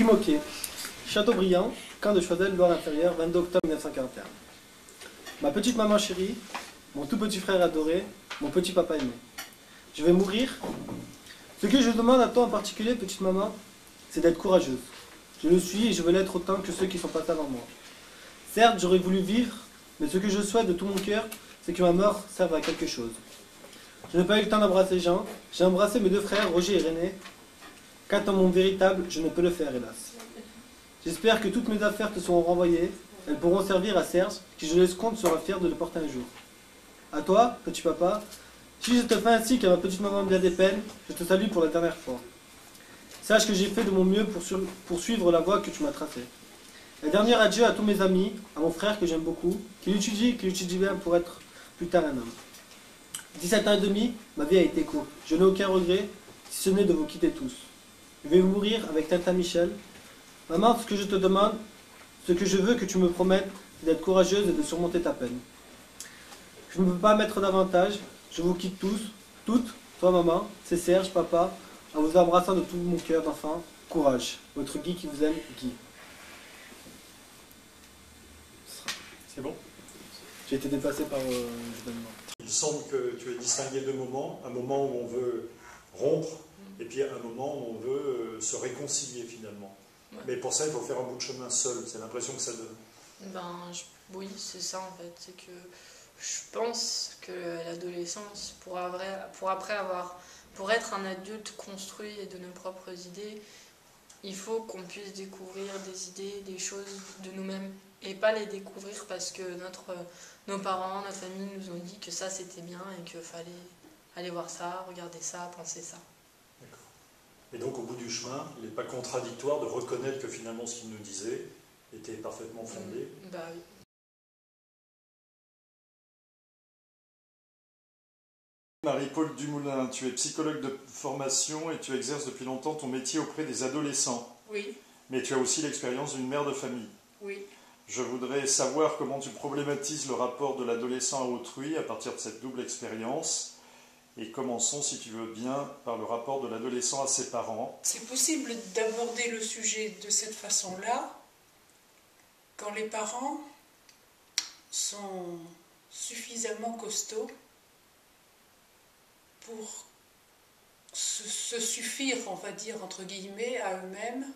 Guy Moquet, Châteaubriand, camp de Choisel, Loire-Inférieure, 22 octobre 1941. Ma petite maman chérie, mon tout petit frère adoré, mon petit papa aimé. Je vais mourir. Ce que je demande à toi en particulier, petite maman, c'est d'être courageuse. Je le suis et je veux l'être autant que ceux qui sont passés avant moi. Certes, j'aurais voulu vivre, mais ce que je souhaite de tout mon cœur, c'est que ma mort serve à quelque chose. Je n'ai pas eu le temps d'embrasser Jean. J'ai embrassé mes deux frères, Roger et René. Quant à mon véritable, je ne peux le faire, hélas. J'espère que toutes mes affaires te seront renvoyées. Elles pourront servir à Serge, qui je l'escompte sera fier de le porter un jour. À toi, petit papa, si je te fais ainsi qu'à ma petite maman bien des peines, je te salue pour la dernière fois. Sache que j'ai fait de mon mieux pour suivre la voie que tu m'as tracée. Un dernier adieu à tous mes amis, à mon frère que j'aime beaucoup, qu'il étudie bien pour être plus tard un homme. 17 ans et demi, ma vie a été courte. Je n'ai aucun regret, si ce n'est de vous quitter tous. Je vais mourir avec Tintin Michel. Maman, ce que je te demande, ce que je veux que tu me promettes, c'est d'être courageuse et de surmonter ta peine. Je ne peux pas mettre davantage, je vous quitte tous, toutes, toi maman, c'est Serge, papa, en vous embrassant de tout mon cœur d'enfant. Courage, votre Guy qui vous aime, Guy. C'est bon? J'ai été dépassé par l'événement. Il semble que tu aies distingué deux moments, un moment où on veut rompre, et puis un moment où on veut se réconcilier finalement. Ouais. Mais pour ça, il faut faire un bout de chemin seul, c'est l'impression que ça donne. Oui, c'est ça en fait, c'est que je pense que l'adolescence, pour être un adulte construit et de nos propres idées, il faut qu'on puisse découvrir des idées, des choses de nous-mêmes, et pas les découvrir parce que nos parents, notre famille nous ont dit que ça c'était bien et qu'il fallait aller voir ça, regarder ça, penser ça. D'accord. Et donc au bout du chemin, il n'est pas contradictoire de reconnaître que finalement ce qu'ils nous disaient était parfaitement fondé. Bah oui. Marie-Paul Dumoulin, tu es psychologue de formation et tu exerces depuis longtemps ton métier auprès des adolescents. Oui. Mais tu as aussi l'expérience d'une mère de famille. Oui. Je voudrais savoir comment tu problématises le rapport de l'adolescent à autrui à partir de cette double expérience. Et commençons, si tu veux bien, par le rapport de l'adolescent à ses parents. C'est possible d'aborder le sujet de cette façon-là quand les parents sont suffisamment costauds pour se suffire, on va dire, entre guillemets, à eux-mêmes,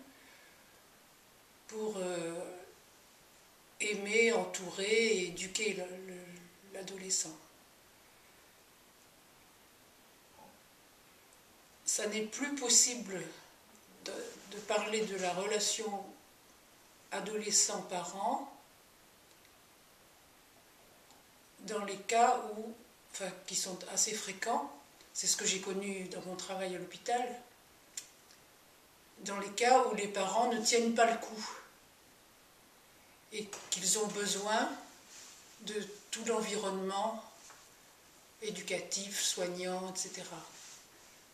pour aimer, entourer et éduquer l'adolescent. Ça n'est plus possible de parler de la relation adolescent-parent dans les cas qui sont assez fréquents, c'est ce que j'ai connu dans mon travail à l'hôpital, dans les cas où les parents ne tiennent pas le coup et qu'ils ont besoin de tout l'environnement éducatif, soignant, etc.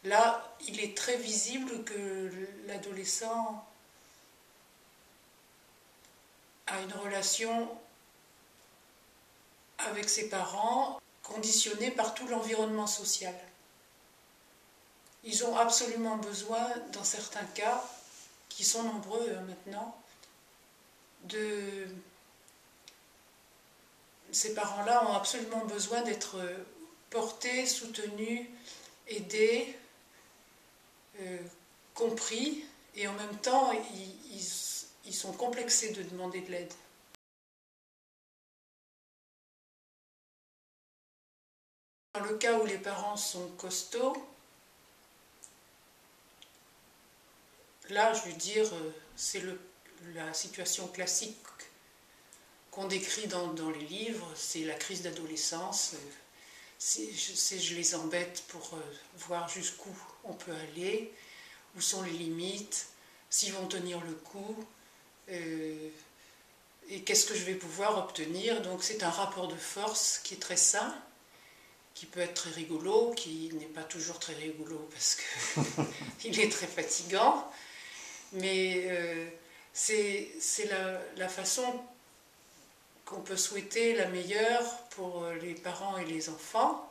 Là, il est très visible que l'adolescent a une relation avec ses parents conditionnée par tout l'environnement social. Ils ont absolument besoin, dans certains cas, qui sont nombreux maintenant, ces parents-là ont absolument besoin d'être portés, soutenus, aidés, compris, et en même temps, ils sont complexés de demander de l'aide. Dans le cas où les parents sont costauds, là, je veux dire, c'est la situation classique qu'on décrit dans les livres, c'est la crise d'adolescence. Je les embête pour voir jusqu'où on peut aller, où sont les limites, s'ils vont tenir le coup, et qu'est-ce que je vais pouvoir obtenir. Donc c'est un rapport de force qui est très sain, qui peut être très rigolo, qui n'est pas toujours très rigolo parce qu'il est très fatigant, mais c'est la façon qu'on peut souhaiter la meilleure pour les parents et les enfants,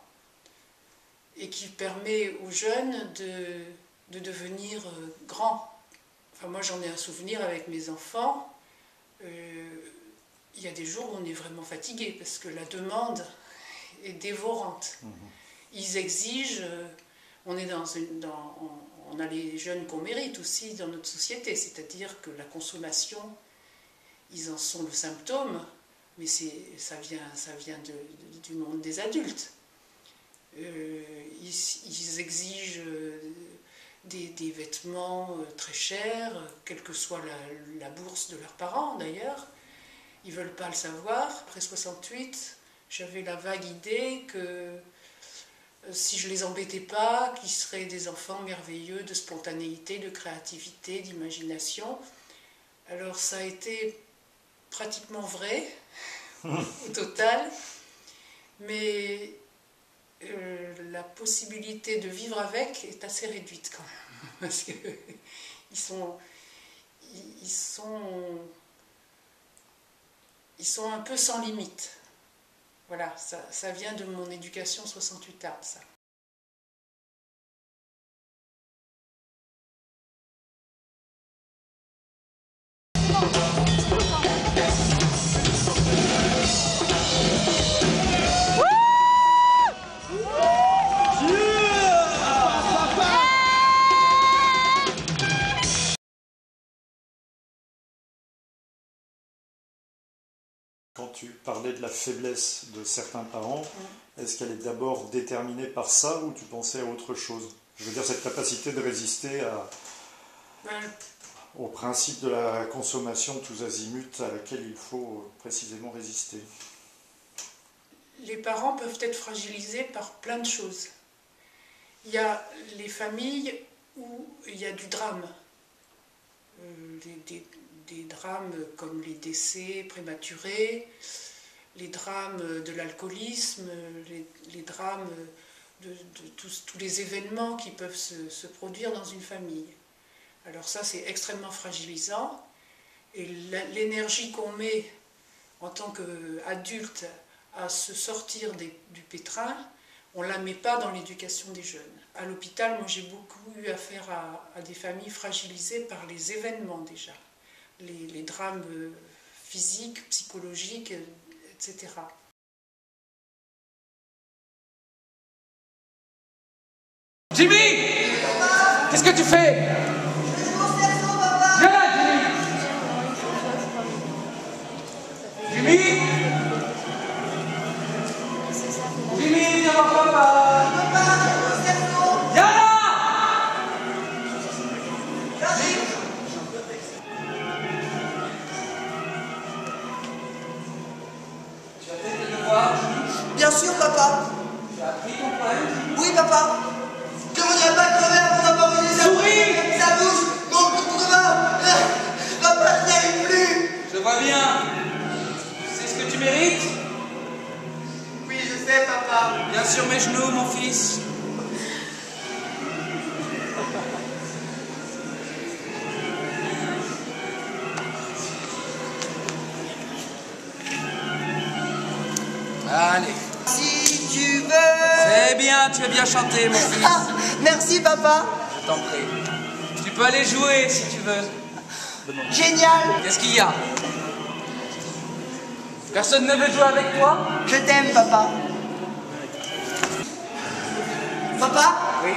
et qui permet aux jeunes de devenir grands, Enfin, moi, j'en ai un souvenir avec mes enfants. Il y a des jours où on est vraiment fatigué parce que la demande est dévorante. Ils exigent, on a les jeunes qu'on mérite aussi dans notre société, c'est-à-dire que la consommation, ils en sont le symptôme, mais ça vient du monde des adultes. Ils exigent des vêtements très chers, quelle que soit la bourse de leurs parents d'ailleurs. Ils ne veulent pas le savoir. Après 68, j'avais la vague idée que si je ne les embêtais pas, qu'ils seraient des enfants merveilleux de spontanéité, de créativité, d'imagination. Alors ça a été pratiquement vrai, au total, mais la possibilité de vivre avec est assez réduite quand même, parce qu'ils sont un peu sans limite. Voilà, ça vient de mon éducation 68 ça. Quand tu parlais de la faiblesse de certains parents, est-ce qu'elle est d'abord déterminée par ça ou tu pensais à autre chose? Je veux dire, cette capacité de résister au principe de la consommation tous azimuts à laquelle il faut précisément résister. Les parents peuvent être fragilisés par plein de choses. Il y a les familles où il y a du drame. Des drames comme les décès prématurés, les drames de l'alcoolisme, les drames de tous les événements qui peuvent se produire dans une famille. Alors ça, c'est extrêmement fragilisant. Et l'énergie qu'on met en tant qu'adulte à se sortir du pétrin, on ne la met pas dans l'éducation des jeunes. À l'hôpital, moi j'ai beaucoup eu affaire à des familles fragilisées par les événements déjà. Les drames physiques, psychologiques, etc. Jimmy, qu'est-ce que tu fais? Viens là, Jimmy. Jimmy, viens voir papa. Viens là. Bien sûr, papa. Tu as appris ton poème? Oui, papa. Je ne voudrais pas crever avant d'avoir eu sa bouche. Mon coup de main. Papa, je n'y arrive plus. Je vois bien. Tu sais ce que tu mérites? Oui, je sais, papa. Bien sur mes genoux, mon fils. Allez. Si tu veux. C'est bien, tu as bien chanté, mon fils. Ah, merci, papa. Je t'en prie. Tu peux aller jouer si tu veux. Génial. Qu'est-ce qu'il y a? Personne ne veut jouer avec toi? Je t'aime, papa. Papa? Oui.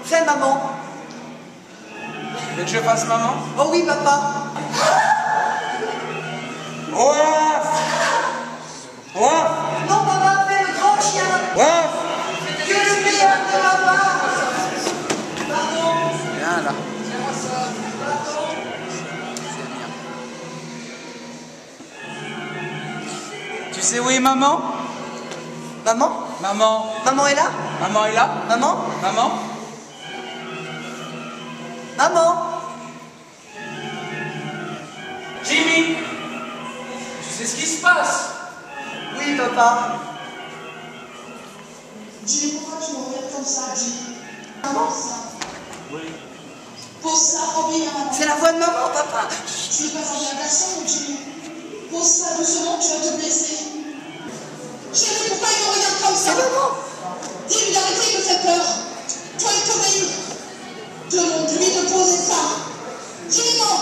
Fais maman. Tu veux que je fasse maman? Oh oui, papa. Ouaf! Ouaf! Non, papa, fais le grand chien. Ouaf! Que le meilleur de papa. Pardon. Viens là. Tu sais où est maman? Maman? Maman. Maman est là? Maman est là? Maman? Maman? Maman? Jimmy! Tu sais ce qui se passe? Oui, papa. Jimmy, pourquoi tu me regardes comme ça, Jimmy? Maman? Oui. Pose ça, obéis à maman. C'est la voix de maman, papa. Tu n'es pas un bien garçon, Jimmy. Pose ça doucement, tu vas te blesser. Chérie, pourquoi il me regarde comme ça? C'est maman. Dis-lui d'arrêter de faire peur. Toi et Corinne, demande-lui de poser ça. Julie, non!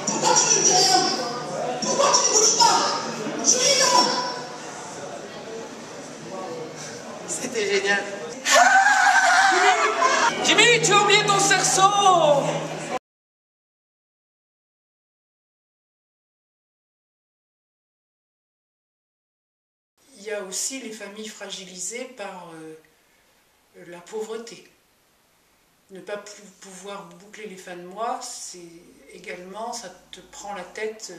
Pourquoi tu ne me dis rien? Pourquoi tu ne bouges pas? Julie, non! C'était génial. Jimmy, tu as oublié ton cerceau! Il y a aussi les familles fragilisées par la pauvreté. Ne pas pouvoir boucler les fins de mois, c'est également, ça te prend la tête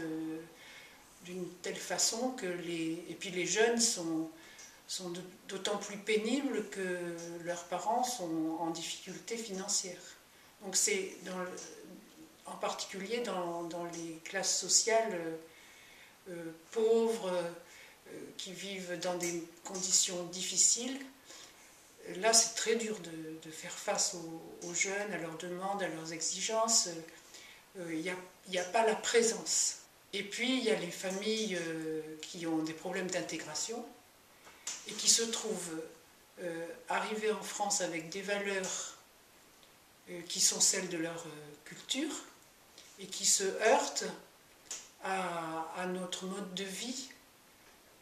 d'une telle façon que et puis les jeunes sont d'autant plus pénibles que leurs parents sont en difficulté financière. Donc c'est en particulier dans les classes sociales pauvres, qui vivent dans des conditions difficiles. Là, c'est très dur de faire face aux jeunes, à leurs demandes, à leurs exigences. Il n'y a pas la présence. Et puis, il y a les familles qui ont des problèmes d'intégration et qui se trouvent arrivées en France avec des valeurs qui sont celles de leur culture et qui se heurtent à notre mode de vie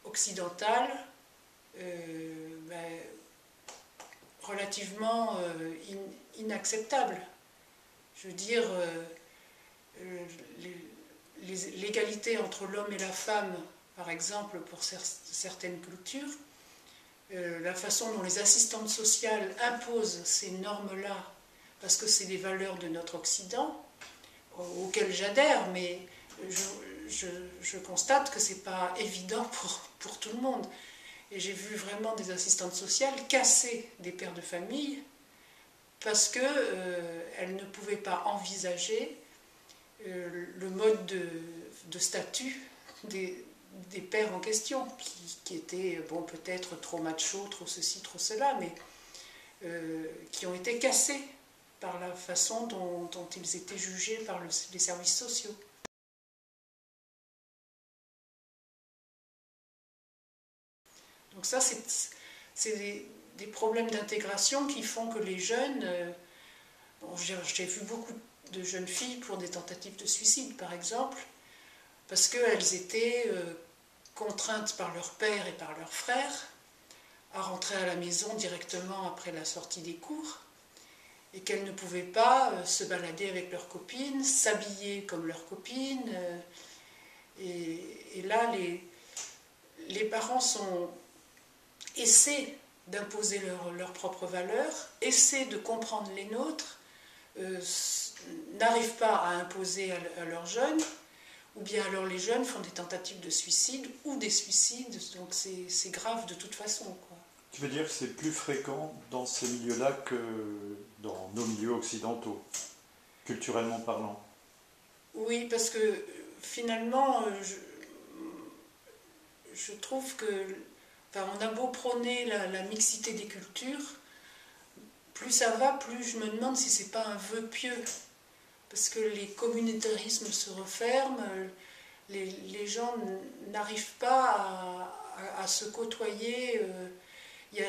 occidental, relativement inacceptable. Je veux dire, l'égalité entre l'homme et la femme, par exemple, pour certaines cultures, la façon dont les assistantes sociales imposent ces normes-là, parce que c'est des valeurs de notre Occident, auxquelles j'adhère, mais je constate que ce n'est pas évident pour tout le monde. Et j'ai vu vraiment des assistantes sociales casser des pères de famille parce qu'elles ne pouvaient pas envisager le mode de statut des pères en question, qui étaient peut-être trop macho, trop ceci, trop cela, mais qui ont été cassés par la façon dont ils étaient jugés par les services sociaux. Donc ça, c'est des problèmes d'intégration qui font que les jeunes... j'ai vu beaucoup de jeunes filles pour des tentatives de suicide, par exemple, parce qu'elles étaient contraintes par leur père et par leur frère à rentrer à la maison directement après la sortie des cours, et qu'elles ne pouvaient pas se balader avec leurs copines, s'habiller comme leurs copines. Et là, les parents essaient d'imposer leurs propres valeurs, essaient de comprendre les nôtres, n'arrivent pas à imposer à leurs jeunes, ou bien alors les jeunes font des tentatives de suicide ou des suicides, donc c'est grave de toute façon, quoi. Tu veux dire que c'est plus fréquent dans ces milieux-là que dans nos milieux occidentaux, culturellement parlant? Oui, parce que finalement, je trouve que... Enfin, on a beau prôner la mixité des cultures, plus ça va, plus je me demande si c'est pas un vœu pieux. Parce que les communautarismes se referment, les gens n'arrivent pas à se côtoyer,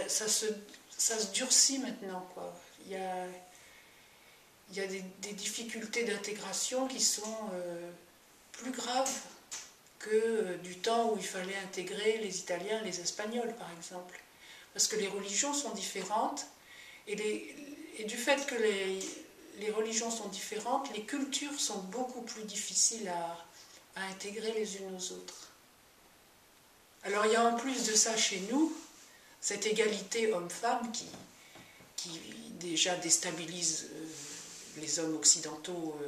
ça se durcit maintenant, quoi. Il y a des difficultés d'intégration qui sont plus graves que du temps où il fallait intégrer les Italiens et les Espagnols, par exemple. Parce que les religions sont différentes, et du fait que les religions sont différentes, les cultures sont beaucoup plus difficiles à intégrer les unes aux autres. Alors il y a en plus de ça chez nous, cette égalité homme-femme qui déjà déstabilise les hommes occidentaux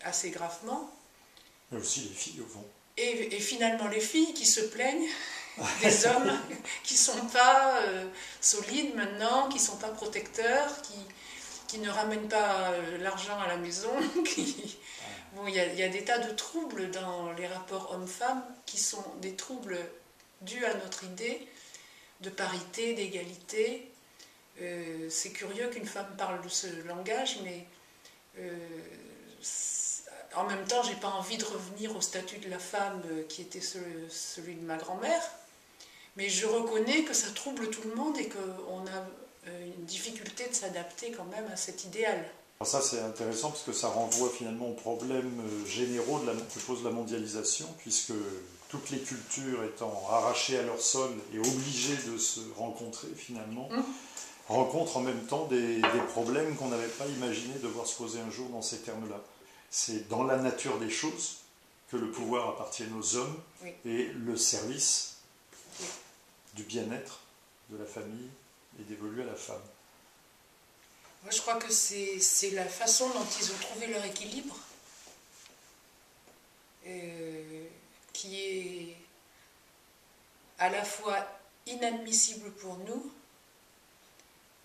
assez gravement. Mais aussi les filles, au fond. Et finalement les filles qui se plaignent des hommes qui ne sont pas solides maintenant, qui ne sont pas protecteurs, qui ne ramènent pas l'argent à la maison. Bon, il y a des tas de troubles dans les rapports hommes-femmes qui sont des troubles dus à notre idée de parité, d'égalité. C'est curieux qu'une femme parle de ce langage, mais en même temps, je n'ai pas envie de revenir au statut de la femme qui était celui de ma grand-mère, mais je reconnais que ça trouble tout le monde et qu'on a une difficulté de s'adapter quand même à cet idéal. Alors ça c'est intéressant parce que ça renvoie finalement aux problèmes généraux que pose la mondialisation, puisque toutes les cultures étant arrachées à leur sol et obligées de se rencontrer finalement, rencontrent en même temps des problèmes qu'on n'avait pas imaginé devoir se poser un jour dans ces termes-là. C'est dans la nature des choses que le pouvoir appartient aux hommes, Oui. et le service Oui. du bien-être de la famille est dévolu à la femme. Moi, je crois que c'est la façon dont ils ont trouvé leur équilibre qui est à la fois inadmissible pour nous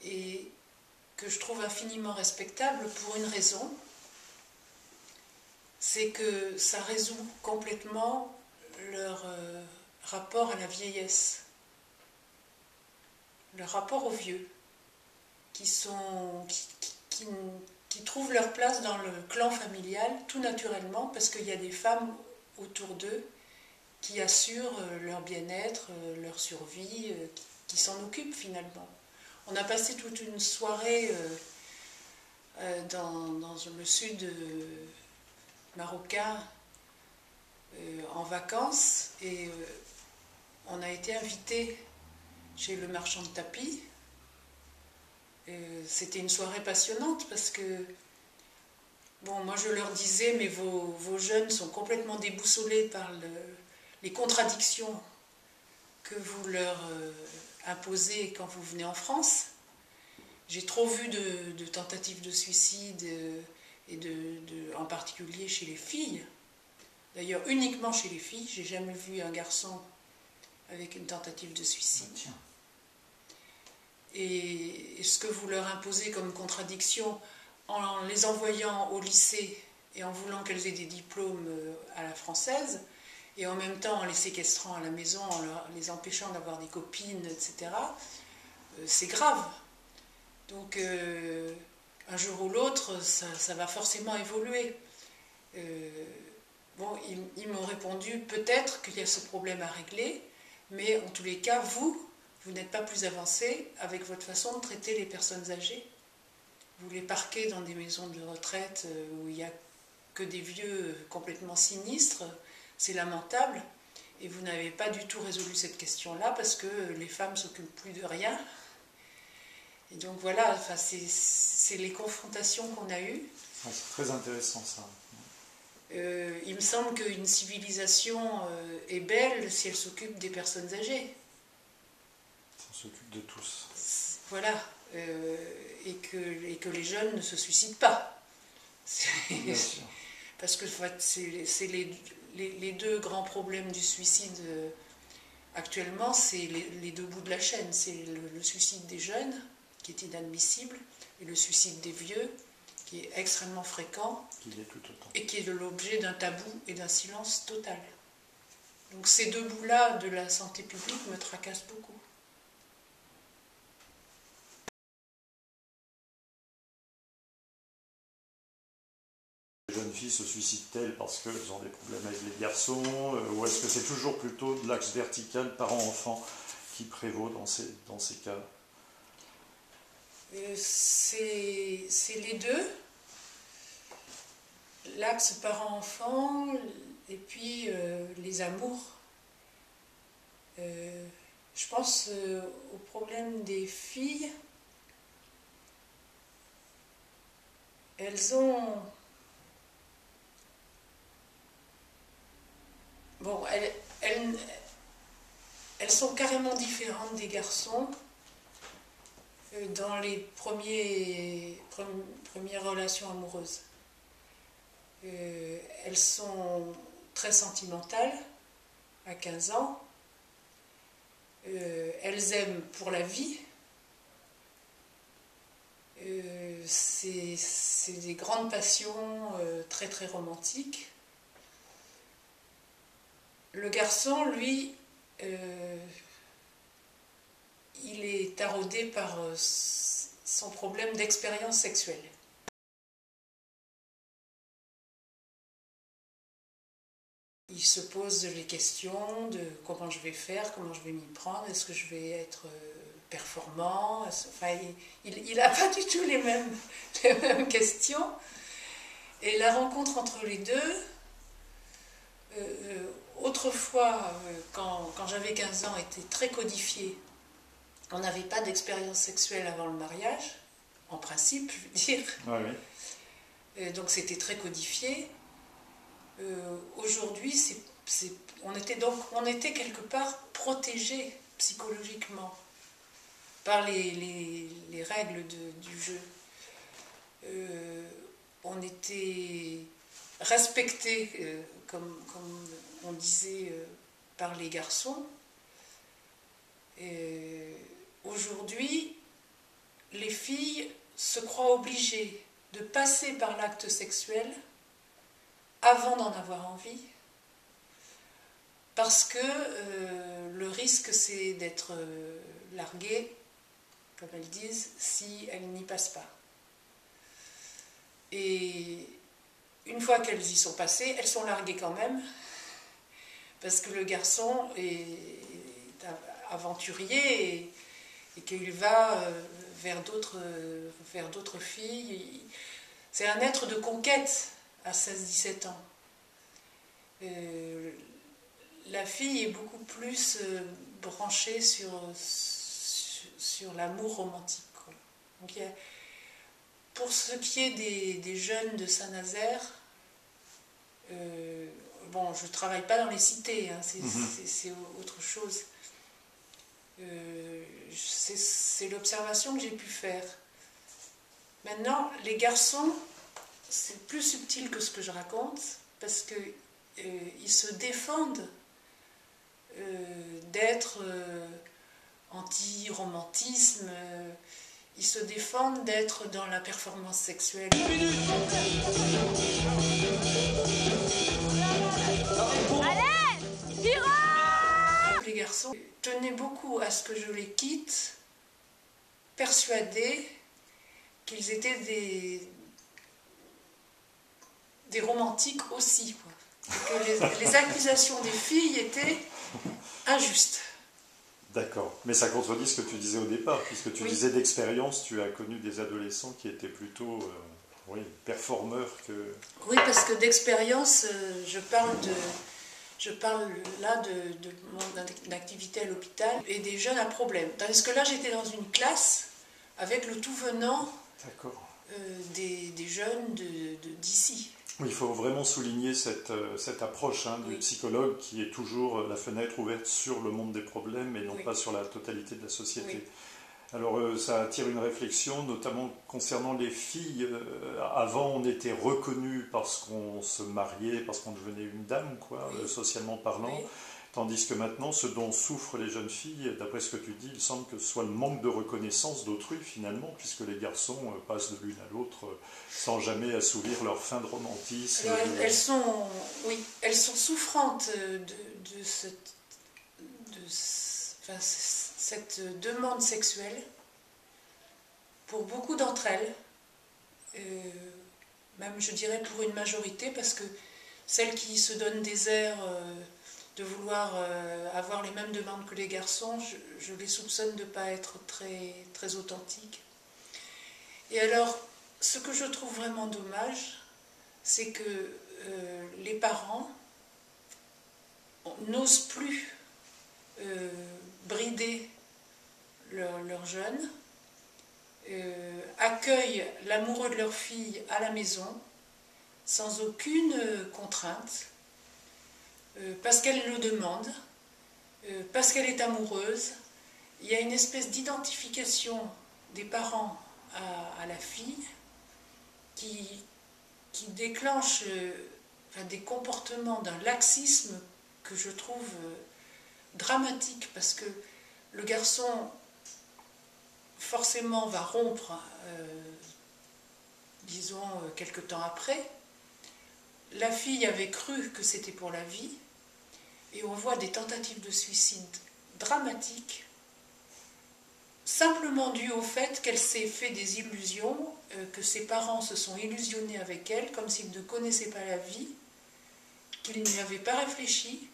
et que je trouve infiniment respectable pour une raison, c'est que ça résout complètement leur rapport à la vieillesse, leur rapport aux vieux, qui trouvent leur place dans le clan familial tout naturellement, parce qu'il y a des femmes autour d'eux qui assurent leur bien-être, leur survie, qui s'en occupent finalement. On a passé toute une soirée dans le sud marocain en vacances, et on a été invités chez le marchand de tapis. C'était une soirée passionnante parce que, bon, moi je leur disais, mais vos jeunes sont complètement déboussolés par les contradictions que vous leur imposez quand vous venez en France. J'ai trop vu de tentatives de suicide, et en particulier chez les filles. D'ailleurs, uniquement chez les filles. J'ai jamais vu un garçon avec une tentative de suicide. Tiens. Et ce que vous leur imposez comme contradiction en les envoyant au lycée et en voulant qu'elles aient des diplômes à la française, et en même temps en les séquestrant à la maison, en les empêchant d'avoir des copines, etc., c'est grave. Donc un jour ou l'autre, ça va forcément évoluer. Bon, ils m'ont répondu, peut-être qu'il y a ce problème à régler, mais en tous les cas, vous n'êtes pas plus avancé avec votre façon de traiter les personnes âgées. Vous les parquez dans des maisons de retraite où il n'y a que des vieux complètement sinistres, c'est lamentable, et vous n'avez pas du tout résolu cette question-là parce que les femmes ne s'occupent plus de rien. Et donc voilà, enfin, c'est les confrontations qu'on a eues. C'est très intéressant ça. Il me semble qu'une civilisation est belle si elle s'occupe des personnes âgées. On s'occupe de tous. Voilà, et que les jeunes ne se suicident pas. Bien sûr. Parce que c'est les deux grands problèmes du suicide actuellement, c'est les deux bouts de la chaîne. C'est le suicide des jeunes, qui est inadmissible, et le suicide des vieux, qui est extrêmement fréquent, Qui l'est tout autant. et qui est l'objet d'un tabou et d'un silence total. Donc ces deux bouts-là de la santé publique me tracassent beaucoup. Les jeunes filles se suicident-elles parce qu'elles ont des problèmes avec les garçons, ou est-ce que c'est toujours plutôt de l'axe vertical parent-enfant qui prévaut dans ces cas? C'est les deux, l'axe parent-enfant et puis les amours. Je pense au problème des filles. Elles ont... Bon, elles sont carrément différentes des garçons dans les premières relations amoureuses. Elles sont très sentimentales à 15 ans. Elles aiment pour la vie. C'est des grandes passions très très romantiques. Le garçon, lui, il est taraudé par son problème d'expérience sexuelle. Il se pose les questions de comment je vais faire, comment je vais m'y prendre, est-ce que je vais être performant. Enfin, il n'a pas du tout les mêmes questions. Et la rencontre entre les deux, autrefois, quand j'avais 15 ans, était très codifiée. On n'avait pas d'expérience sexuelle avant le mariage, en principe, je veux dire. Ah oui. Donc c'était très codifié. Aujourd'hui, on était quelque part protégés psychologiquement par les règles du jeu. On était respectés, comme on disait, par les garçons. Aujourd'hui, les filles se croient obligées de passer par l'acte sexuel avant d'en avoir envie, parce que le risque c'est d'être larguée, comme elles disent, si elles n'y passent pas. Et une fois qu'elles y sont passées, elles sont larguées quand même, parce que le garçon est aventurier et qu'il va vers d'autres filles. C'est un être de conquête à 16-17 ans. La fille est beaucoup plus branchée sur l'amour romantique, quoi. Donc, pour ce qui est des jeunes de Saint-Nazaire, bon, je ne travaille pas dans les cités, hein, c'est autre chose. C'est l'observation que j'ai pu faire. Maintenant, les garçons, c'est plus subtil que ce que je raconte, parce qu'ils se défendent d'être anti-romantisme, ils se défendent d'être dans la performance sexuelle. Allez, tira! Les garçons tenaient beaucoup à ce que je les quitte, persuadés qu'ils étaient des romantiques aussi, quoi. Et que les accusations des filles étaient injustes. D'accord. Mais ça contredit ce que tu disais au départ, puisque tu disais d'expérience, tu as connu des adolescents qui étaient plutôt performeurs que... Oui, parce que d'expérience, je parle là de mon activité à l'hôpital et des jeunes à problème. Tandis que là, j'étais dans une classe avec le tout venant des jeunes d'ici. Oui, il faut vraiment souligner cette approche du psychologue qui est toujours la fenêtre ouverte sur le monde des problèmes et non pas sur la totalité de la société. Oui. Alors ça attire une réflexion, notamment concernant les filles. Avant, on était reconnu parce qu'on se mariait, parce qu'on devenait une dame, socialement parlant. Oui. Tandis que maintenant, ce dont souffrent les jeunes filles, d'après ce que tu dis, il semble que ce soit le manque de reconnaissance d'autrui, finalement, puisque les garçons passent de l'une à l'autre sans jamais assouvir leur fin de romantisme. Alors, elles sont souffrantes de cette demande sexuelle pour beaucoup d'entre elles, même je dirais pour une majorité, parce que celles qui se donnent des airs de vouloir avoir les mêmes demandes que les garçons, je les soupçonne de ne pas être très, très authentiques. Et alors, ce que je trouve vraiment dommage, c'est que les parents n'osent plus brider leurs jeunes, accueillent l'amoureux de leur fille à la maison, sans aucune contrainte, parce qu'elle le demande, parce qu'elle est amoureuse. Il y a une espèce d'identification des parents à la fille qui déclenche des comportements d'un laxisme que je trouve dramatique, parce que le garçon forcément va rompre, disons, quelque temps après. La fille avait cru que c'était pour la vie, et on voit des tentatives de suicide dramatiques, simplement dues au fait qu'elle s'est fait des illusions, que ses parents se sont illusionnés avec elle, comme s'ils ne connaissaient pas la vie, qu'ils n'y avaient pas réfléchi,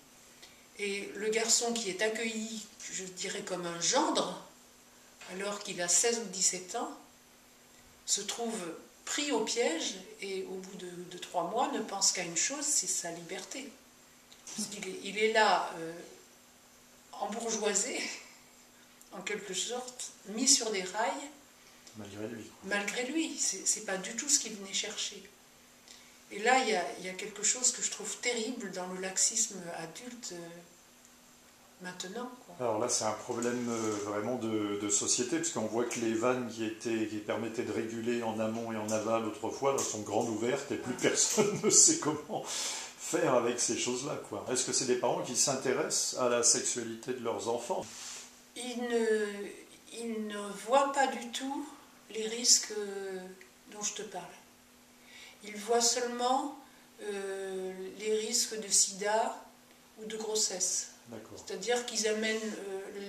et le garçon qui est accueilli, je dirais comme un gendre, alors qu'il a 16 ou 17 ans, se trouve pris au piège et au bout de 3 mois ne pense qu'à une chose, c'est sa liberté. Parce qu'il est là, embourgeoisé, en quelque sorte, mis sur des rails. Malgré lui. Malgré lui, c'est pas du tout ce qu'il venait chercher. Et là, il y a quelque chose que je trouve terrible dans le laxisme adulte maintenant, quoi. Alors là, c'est un problème vraiment de société, parce qu'on voit que les vannes qui permettaient de réguler en amont et en aval autrefois, là, sont grandes ouvertes et plus personne ne sait comment faire avec ces choses-là, quoi. Est-ce que c'est des parents qui s'intéressent à la sexualité de leurs enfants? Ils ne voient pas du tout les risques dont je te parle. Ils voient seulement les risques de sida ou de grossesse. C'est-à-dire qu'ils amènent,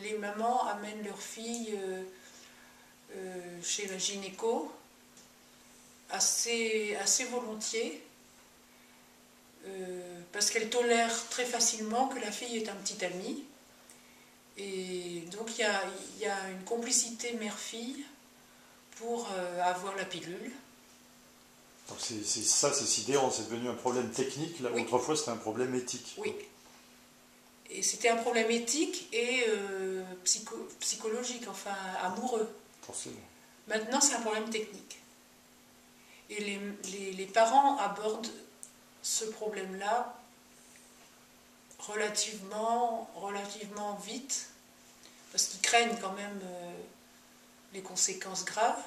les mamans amènent leurs filles chez la gynéco assez volontiers, parce qu'elles tolèrent très facilement que la fille est un petit ami. Et donc il y a une complicité mère-fille pour avoir la pilule. Donc c'est sidérant, c'est devenu un problème technique, là, oui. Autrefois c'était un problème éthique. Oui. Et c'était un problème éthique et psychologique, enfin amoureux. Forcément. Maintenant c'est un problème technique. Et les parents abordent ce problème-là relativement vite, parce qu'ils craignent quand même les conséquences graves,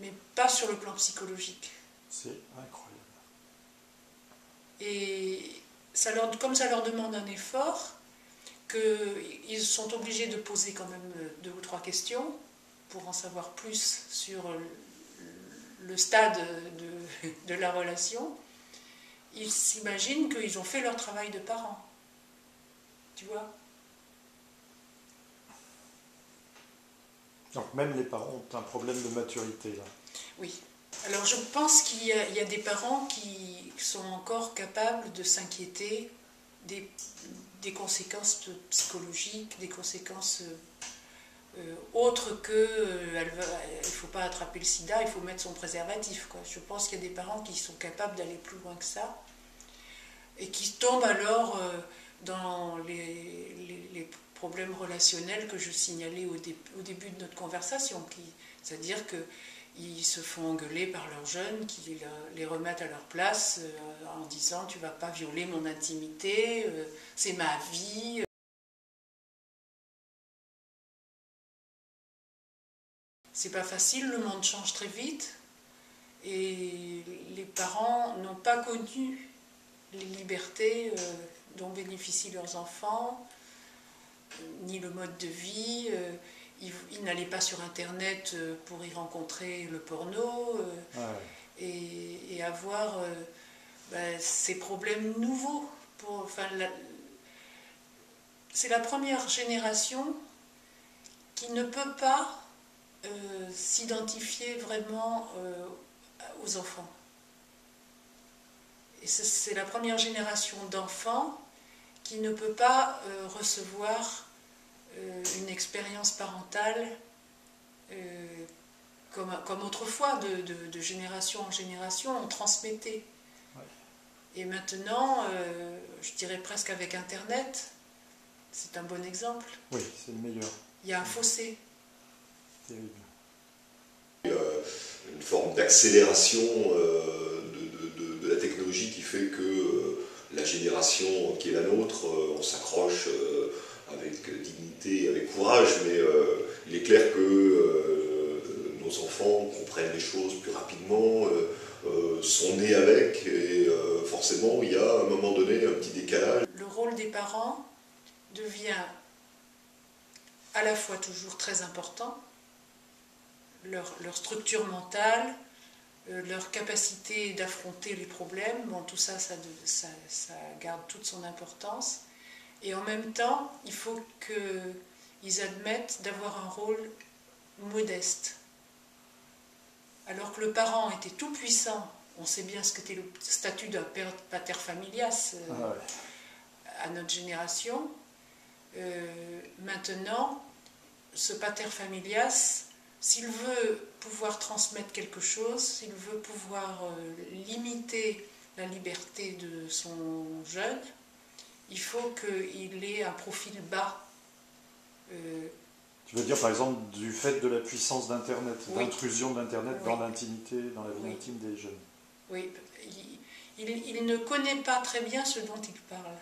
mais pas sur le plan psychologique. C'est incroyable. Et comme ça leur demande un effort, qu'ils sont obligés de poser quand même 2 ou 3 questions pour en savoir plus sur le stade de la relation, ils s'imaginent qu'ils ont fait leur travail de parents. Tu vois ? Donc même les parents ont un problème de maturité, là. Oui. Alors je pense qu'il y a des parents qui sont encore capables de s'inquiéter des conséquences psychologiques, des conséquences autres que il ne faut pas attraper le sida, il faut mettre son préservatif, quoi. Je pense qu'il y a des parents qui sont capables d'aller plus loin que ça et qui tombent alors dans les problèmes relationnels que je signalais au début de notre conversation, c'est-à-dire qu'ils se font engueuler par leurs jeunes, qui les remettent à leur place en disant « tu ne vas pas violer mon intimité, c'est ma vie ». C'est pas facile, le monde change très vite et les parents n'ont pas connu les libertés dont bénéficient leurs enfants, ni le mode de vie. Ils n'allaient pas sur Internet pour y rencontrer le porno et avoir ces problèmes nouveaux. C'est la première génération qui ne peut pas s'identifier vraiment aux enfants. Et c'est la première génération d'enfants qui ne peut pas recevoir une expérience parentale comme autrefois, de génération en génération, on transmettait. Ouais. Et maintenant, je dirais presque avec Internet, c'est un bon exemple. Oui, c'est le meilleur. Il y a un fossé. Terrible. Une forme d'accélération de la technologie qui fait que la génération qui est la nôtre, on s'accroche avec dignité, avec courage, mais il est clair que nos enfants comprennent les choses plus rapidement, sont nés avec, et forcément il y a à un moment donné un petit décalage. Le rôle des parents devient à la fois toujours très important, leur structure mentale, leur capacité d'affronter les problèmes, bon, tout ça, ça garde toute son importance. Et en même temps, il faut qu'ils admettent d'avoir un rôle modeste. Alors que le parent était tout puissant, on sait bien ce qu'était le statut d'un pater familias à notre génération. Maintenant, ce pater familias, s'il veut pouvoir transmettre quelque chose, s'il veut pouvoir limiter la liberté de son jeune, il faut qu'il ait un profil bas. Tu veux dire par exemple du fait de la puissance d'Internet, oui. d'intrusion d'Internet oui. dans l'intimité, dans la vie oui. intime des jeunes. Oui, il ne connaît pas très bien ce dont il parle.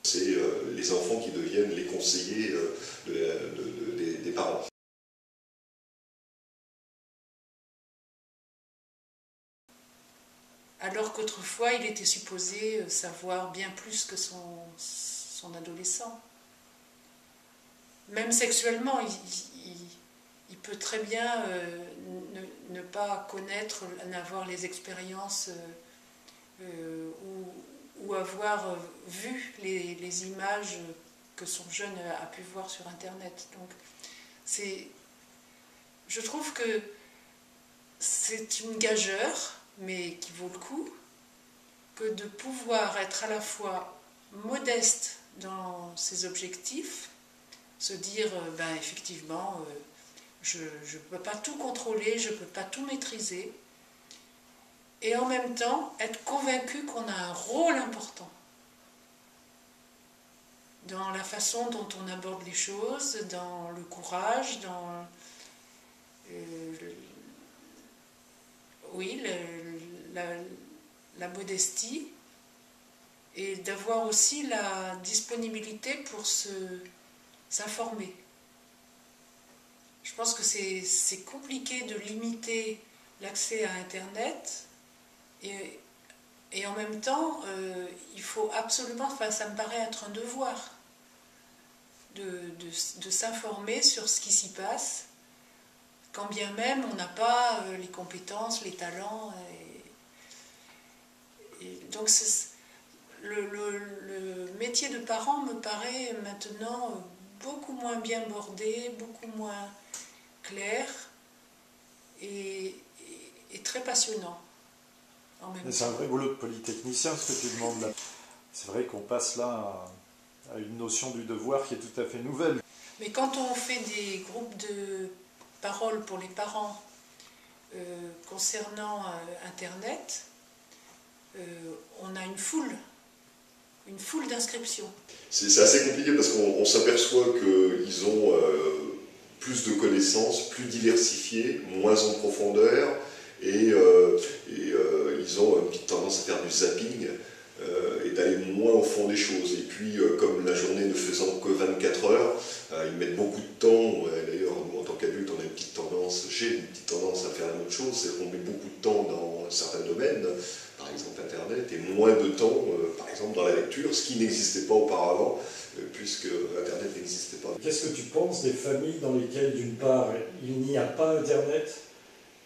C'est les enfants qui deviennent les conseillers des parents. Alors qu'autrefois, il était supposé savoir bien plus que son adolescent. Même sexuellement, il peut très bien ne pas connaître, n'avoir les expériences ou avoir vu les images que son jeune a pu voir sur Internet. Donc, je trouve que c'est une gageure, mais qui vaut le coup, que de pouvoir être à la fois modeste dans ses objectifs, se dire, effectivement, je ne peux pas tout contrôler, je ne peux pas tout maîtriser, et en même temps être convaincu qu'on a un rôle important dans la façon dont on aborde les choses, dans le courage, dans la modestie, et d'avoir aussi la disponibilité pour s'informer. Je pense que c'est compliqué de limiter l'accès à Internet, et en même temps, il faut absolument, ça me paraît être un devoir de s'informer sur ce qui s'y passe, quand bien même on n'a pas les compétences, les talents. Donc le métier de parent me paraît maintenant beaucoup moins bien bordé, beaucoup moins clair et très passionnant. C'est un vrai boulot de polytechnicien ce que tu demandes là. C'est vrai qu'on passe là à une notion du devoir qui est tout à fait nouvelle. Mais quand on fait des groupes de parole pour les parents concernant Internet, on a une foule d'inscriptions. C'est assez compliqué parce qu'on s'aperçoit qu'ils ont plus de connaissances, plus diversifiées, moins en profondeur, et ils ont une petite tendance à faire du zapping et d'aller moins au fond des choses. Et puis, comme la journée ne faisant que 24 heures, ils mettent beaucoup de temps. D'ailleurs, nous, en tant qu'adultes, on a j'ai une petite tendance à faire la même chose, c'est qu'on met beaucoup de temps dans certains domaines, par exemple Internet, et moins de temps, par exemple, dans la lecture, ce qui n'existait pas auparavant, puisque Internet n'existait pas. Qu'est-ce que tu penses des familles dans lesquelles, d'une part, il n'y a pas Internet,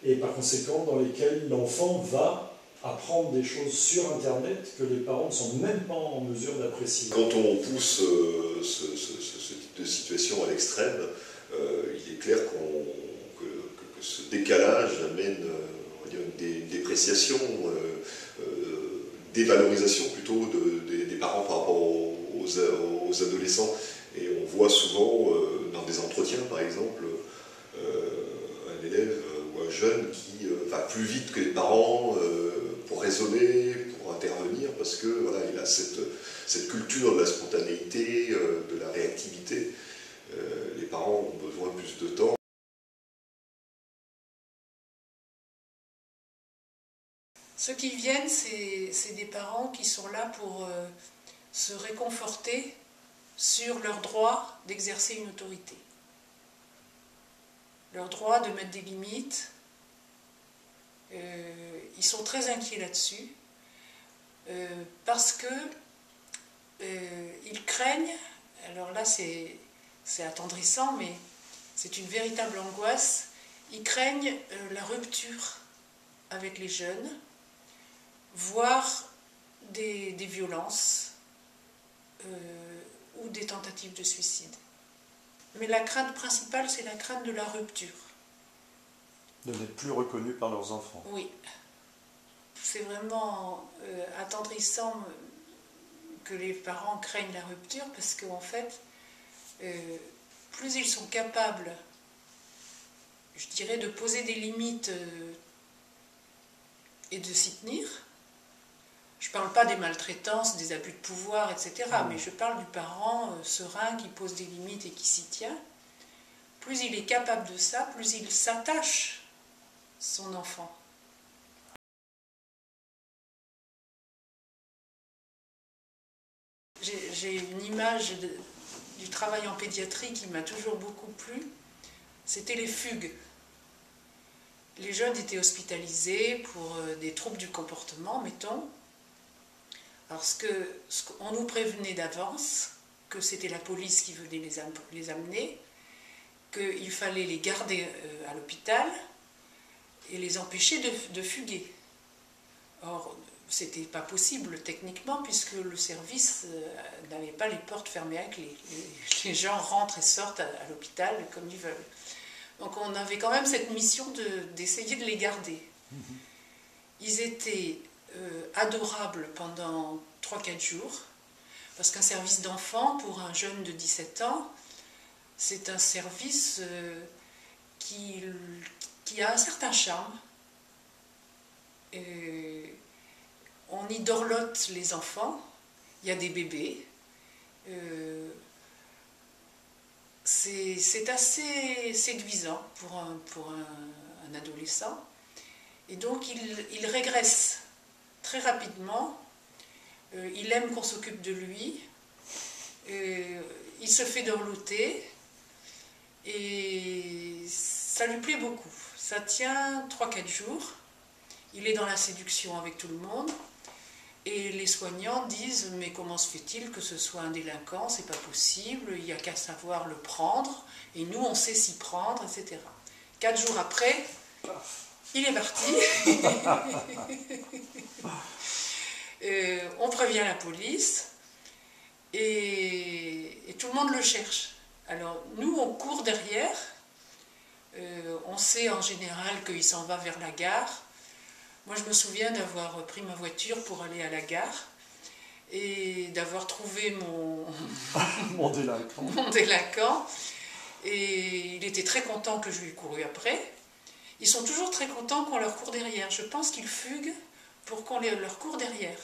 et par conséquent, dans lesquelles l'enfant va apprendre des choses sur Internet que les parents ne sont même pas en mesure d'apprécier? Quand on pousse ce type de situation à l'extrême, il est clair que ce décalage amène une dépréciation, dévalorisation plutôt des parents par rapport aux adolescents. Et on voit souvent dans des entretiens, par exemple, un élève ou un jeune qui va plus vite que les parents pour raisonner, pour intervenir, parce que voilà, il a cette culture de la spontanéité, de la réactivité. Les parents ont besoin de plus de temps. Ceux qui viennent, c'est des parents qui sont là pour se réconforter sur leur droit d'exercer une autorité. Leur droit de mettre des limites. Ils sont très inquiets là-dessus parce que ils craignent, alors là c'est attendrissant, mais c'est une véritable angoisse, ils craignent la rupture avec les jeunes, voire des violences ou des tentatives de suicide. Mais la crainte principale, c'est la crainte de la rupture. De n'être plus reconnus par leurs enfants. Oui. C'est vraiment attendrissant que les parents craignent la rupture parce qu'en fait, plus ils sont capables, je dirais, de poser des limites et de s'y tenir. Je ne parle pas des maltraitances, des abus de pouvoir, etc. Mais je parle du parent serein qui pose des limites et qui s'y tient. Plus il est capable de ça, plus il s'attache son enfant. J'ai une image du travail en pédiatrie qui m'a toujours beaucoup plu. C'était les fugues. Les jeunes étaient hospitalisés pour des troubles du comportement, mettons. Parce qu'on nous prévenait d'avance que c'était la police qui venait les amener, qu'il fallait les garder à l'hôpital et les empêcher de fuguer. Or, c'était pas possible techniquement puisque le service n'avait pas les portes fermées à clé. Les gens rentrent et sortent à l'hôpital comme ils veulent. Donc on avait quand même cette mission d'essayer de les garder. Ils étaient adorables pendant 3-4 jours, parce qu'un service d'enfant pour un jeune de 17 ans, c'est un service qui a un certain charme. On y dorlote les enfants, il y a des bébés. C'est assez séduisant pour un adolescent. Et donc il régresse très rapidement. Il aime qu'on s'occupe de lui. Il se fait dorloter. Et ça lui plaît beaucoup. Ça tient 3-4 jours. Il est dans la séduction avec tout le monde. Et les soignants disent, mais comment se fait-il que ce soit un délinquant? C'est pas possible, il n'y a qu'à savoir le prendre, et nous on sait s'y prendre, etc. 4 jours après, il est parti. On prévient la police, et tout le monde le cherche. Alors nous on court derrière, on sait en général qu'il s'en va vers la gare. Moi, je me souviens d'avoir pris ma voiture pour aller à la gare et d'avoir trouvé mon délinquant. Et il était très content que je lui ai couru après. Ils sont toujours très contents qu'on leur court derrière. Je pense qu'ils fuguent pour qu'on leur court derrière.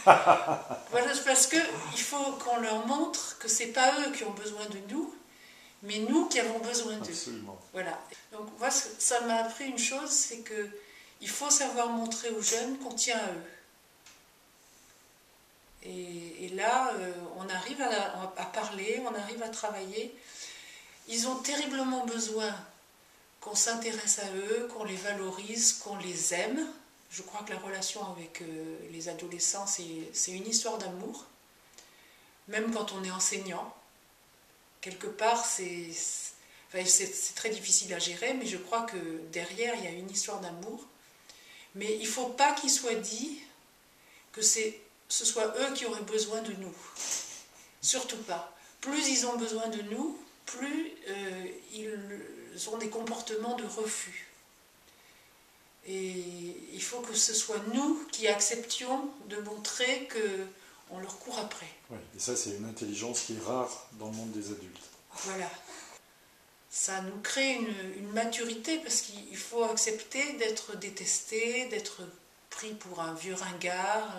Voilà, parce qu'il faut qu'on leur montre que ce n'est pas eux qui ont besoin de nous, mais nous qui avons besoin d'eux. Absolument. Voilà. Donc, moi, ça m'a appris une chose, c'est que il faut savoir montrer aux jeunes qu'on tient à eux. Et là, on arrive à parler, on arrive à travailler. Ils ont terriblement besoin qu'on s'intéresse à eux, qu'on les valorise, qu'on les aime. Je crois que la relation avec les adolescents, c'est une histoire d'amour. Même quand on est enseignant. Quelque part, c'est très difficile à gérer, mais je crois que derrière, il y a une histoire d'amour. Mais il ne faut pas qu'il soit dit que ce soit eux qui auraient besoin de nous. Surtout pas. Plus ils ont besoin de nous, plus ils ont des comportements de refus. Et il faut que ce soit nous qui acceptions de montrer qu'on leur court après. Oui, et ça c'est une intelligence qui est rare dans le monde des adultes. Voilà. Ça nous crée une maturité parce qu'il faut accepter d'être détesté, d'être pris pour un vieux ringard.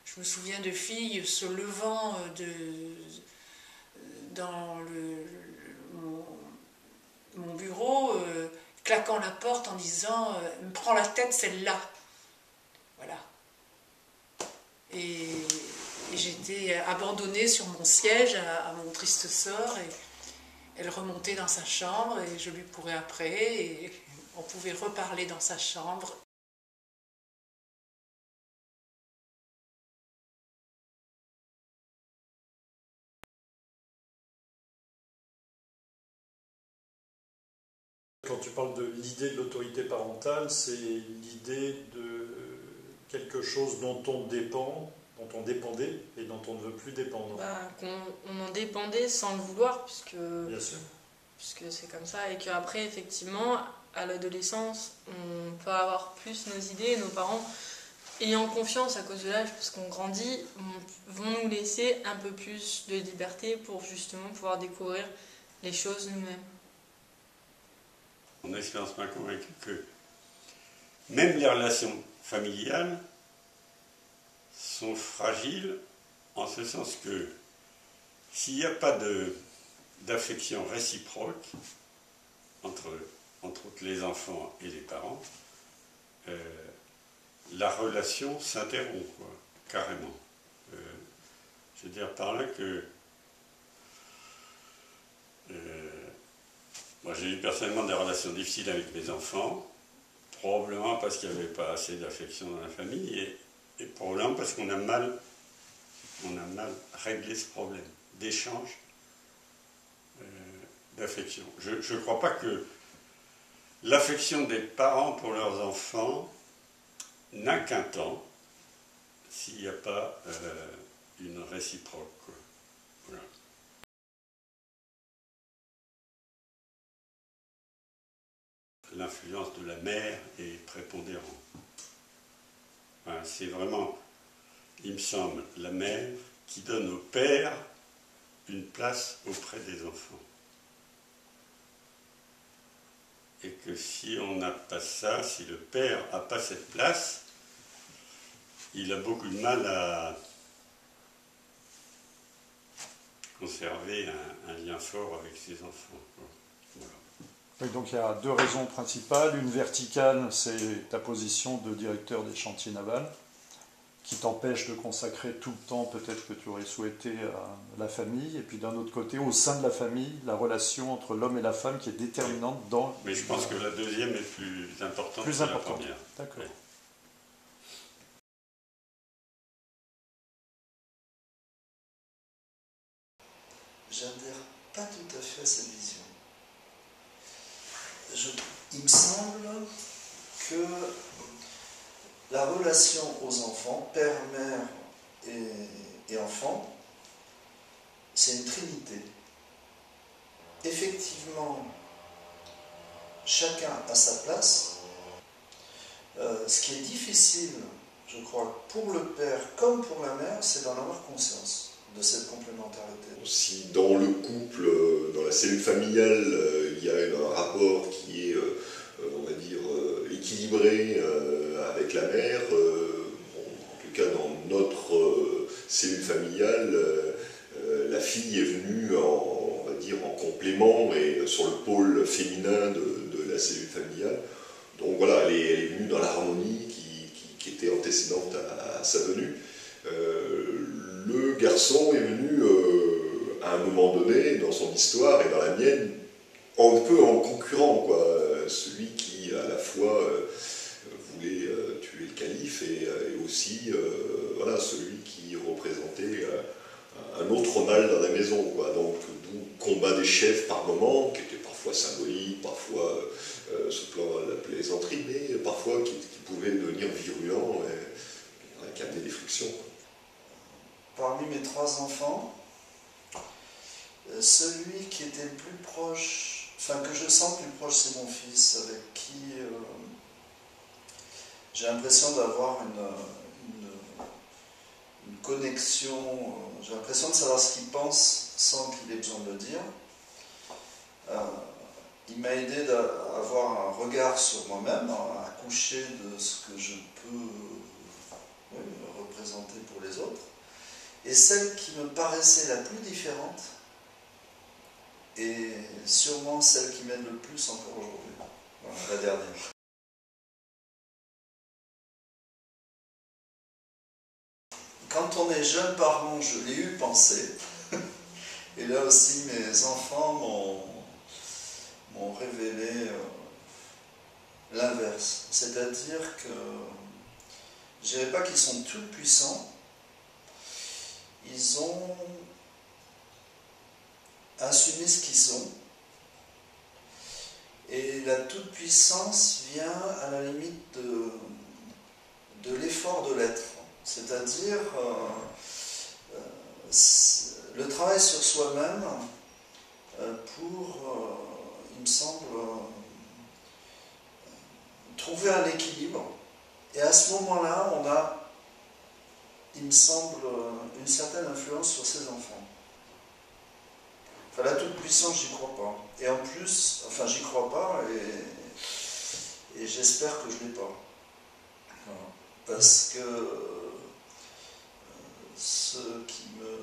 Je me souviens de filles se levant dans mon bureau, claquant la porte en disant « me prends la tête celle-là ». Voilà. Et j'étais abandonnée sur mon siège à mon triste sort. Et elle remontait dans sa chambre et je lui courais après et on pouvait reparler dans sa chambre. Quand tu parles de l'idée de l'autorité parentale, c'est l'idée de quelque chose dont on dépend, dont on dépendait et dont on ne veut plus dépendre. Qu'on en dépendait sans le vouloir, Bien sûr. puisque c'est comme ça, et qu'après, effectivement, à l'adolescence, on peut avoir plus nos idées, nos parents ayant confiance à cause de l'âge, parce qu'on grandit, vont nous laisser un peu plus de liberté pour justement pouvoir découvrir les choses nous-mêmes. Mon expérience m'a convaincu que même les relations familiales sont fragiles, en ce sens que s'il n'y a pas d'affection réciproque entre autres les enfants et les parents, la relation s'interrompt, quoi, carrément. Je veux dire par là que moi j'ai eu personnellement des relations difficiles avec mes enfants, probablement parce qu'il n'y avait pas assez d'affection dans la famille, et probablement parce qu'on a mal réglé ce problème d'échange, d'affection. Je ne crois pas que l'affection des parents pour leurs enfants n'a qu'un temps s'il n'y a pas une réciproque, quoi. Voilà. L'influence de la mère est prépondérante. Enfin, c'est vraiment, il me semble, la mère qui donne au père une place auprès des enfants. Et que si on n'a pas ça, si le père n'a pas cette place, il a beaucoup de mal à conserver un lien fort avec ses enfants. Voilà. Oui, donc il y a deux raisons principales. Une verticale, c'est ta position de directeur des chantiers navals, qui t'empêche de consacrer tout le temps peut-être que tu aurais souhaité à la famille. Et puis d'un autre côté, au sein de la famille, la relation entre l'homme et la femme qui est déterminante dans... Mais je pense que la deuxième est plus importante que la première. D'accord. Oui. J'adhère pas tout à fait à cette vision. Il me semble que la relation aux enfants, père, mère et enfant, c'est une trinité. Effectivement, chacun a sa place. Ce qui est difficile, je crois, pour le père comme pour la mère, c'est d'en avoir conscience de cette complémentarité. Si dans le couple, dans la cellule familiale, il y a un rapport qui est, on va dire, équilibré avec la mère, en tout cas dans notre cellule familiale, la fille est venue on va dire, en complément et sur le pôle féminin de la cellule familiale. Donc voilà, elle est venue dans l'harmonie qui était antécédente à sa venue. Le garçon est venu à un moment donné dans son histoire et dans la mienne un peu en concurrent, quoi. Celui qui à la fois voulait tuer le calife et aussi voilà, celui qui représentait un autre mal dans la maison, quoi. Donc d'où combat des chefs par moment, qui était parfois symbolique, parfois sous plan de la plaisanterie, mais parfois qui pouvait devenir virulent et qui amenait des frictions, quoi. Parmi mes 3 enfants, celui qui était le plus proche, enfin que je sens plus proche, c'est mon fils, avec qui j'ai l'impression d'avoir une connexion, j'ai l'impression de savoir ce qu'il pense sans qu'il ait besoin de le dire. Il m'a aidé à avoir un regard sur moi-même, à accoucher de ce que je peux représenter pour les autres. Et celle qui me paraissait la plus différente, et sûrement celle qui m'aide le plus encore aujourd'hui. Voilà, la dernière. Quand on est jeune parent, je l'ai eu pensé. Et là aussi, mes enfants m'ont révélé l'inverse. C'est-à-dire que je ne dirais pas qu'ils sont tout puissants. Ils ont assumé ce qu'ils sont. Et la toute-puissance vient à la limite de l'effort de l'être. C'est-à-dire le travail sur soi-même pour, il me semble, trouver un équilibre Et à ce moment-là, on a, il me semble, une certaine influence sur ses enfants. Enfin, la toute-puissance, j'y crois pas. Et en plus, enfin, j'y crois pas, et j'espère que je l'ai pas. Voilà. Parce que ce qui me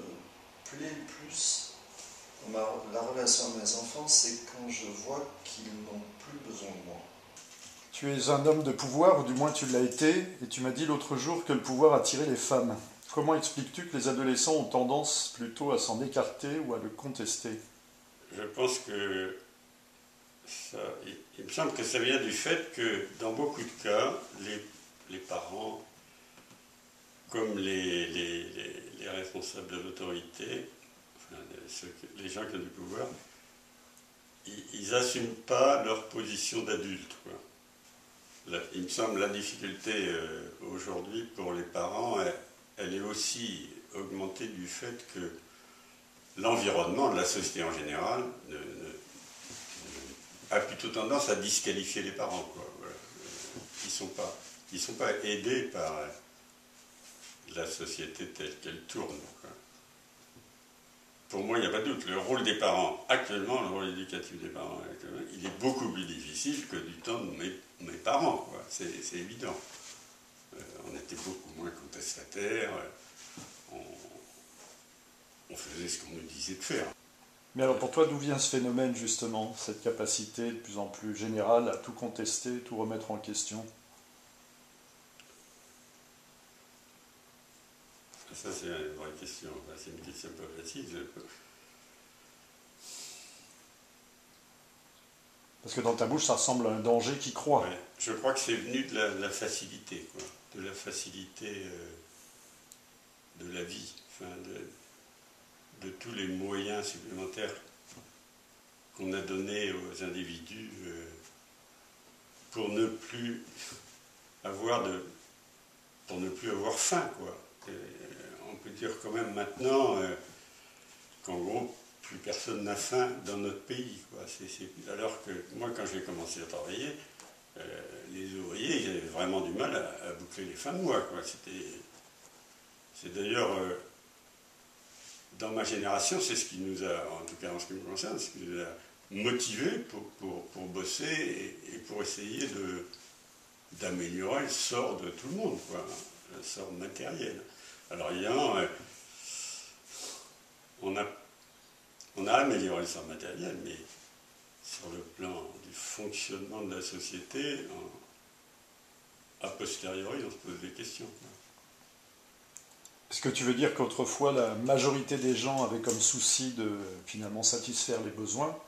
plaît le plus dans la relation à mes enfants, c'est quand je vois qu'ils n'ont plus besoin de moi. Tu es un homme de pouvoir, ou du moins tu l'as été, et tu m'as dit l'autre jour que le pouvoir attirait les femmes. Comment expliques-tu que les adolescents ont tendance plutôt à s'en écarter ou à le contester? Je pense que il me semble que ça vient du fait que dans beaucoup de cas, les parents, comme les responsables de l'autorité, enfin, les gens qui ont du pouvoir, ils n'assument pas leur position d'adulte, quoi. Il me semble la difficulté aujourd'hui pour les parents, elle est aussi augmentée du fait que l'environnement de la société en général a plutôt tendance à disqualifier les parents, quoi. Voilà. Ils sont pas aidés par la société telle qu'elle tourne, quoi. Pour moi, il n'y a pas de doute. Le rôle des parents actuellement, le rôle éducatif des parents actuellement, il est beaucoup plus difficile que du temps de mes parents, quoi. C'est évident. On était beaucoup moins contestataires. On faisait ce qu'on nous disait de faire. Mais alors pour toi, d'où vient ce phénomène justement, cette capacité de plus en plus générale à tout contester, tout remettre en question? Ça, c'est une vraie question. C'est une question pas facile. Parce que dans ta bouche, ça ressemble à un danger qui croît. Ouais. Je crois que c'est venu de la facilité, quoi. De la facilité de la vie, enfin, de tous les moyens supplémentaires qu'on a donnés aux individus pour ne plus avoir faim, quoi. On peut dire quand même maintenant qu'en gros, plus personne n'a faim dans notre pays, quoi. Alors que moi, quand j'ai commencé à travailler, les ouvriers, ils avaient vraiment du mal à boucler les fins de mois, quoi. C'est d'ailleurs, dans ma génération, c'est ce qui nous a, en tout cas en ce qui me concerne, ce qui nous a motivés pour bosser et pour essayer d'améliorer le sort de tout le monde, quoi, le sort matériel. Alors évidemment, on a amélioré le sort matériel, mais sur le plan du fonctionnement de la société, a posteriori, on se pose des questions, quoi. Est-ce que tu veux dire qu'autrefois, la majorité des gens avaient comme souci de finalement satisfaire les besoins,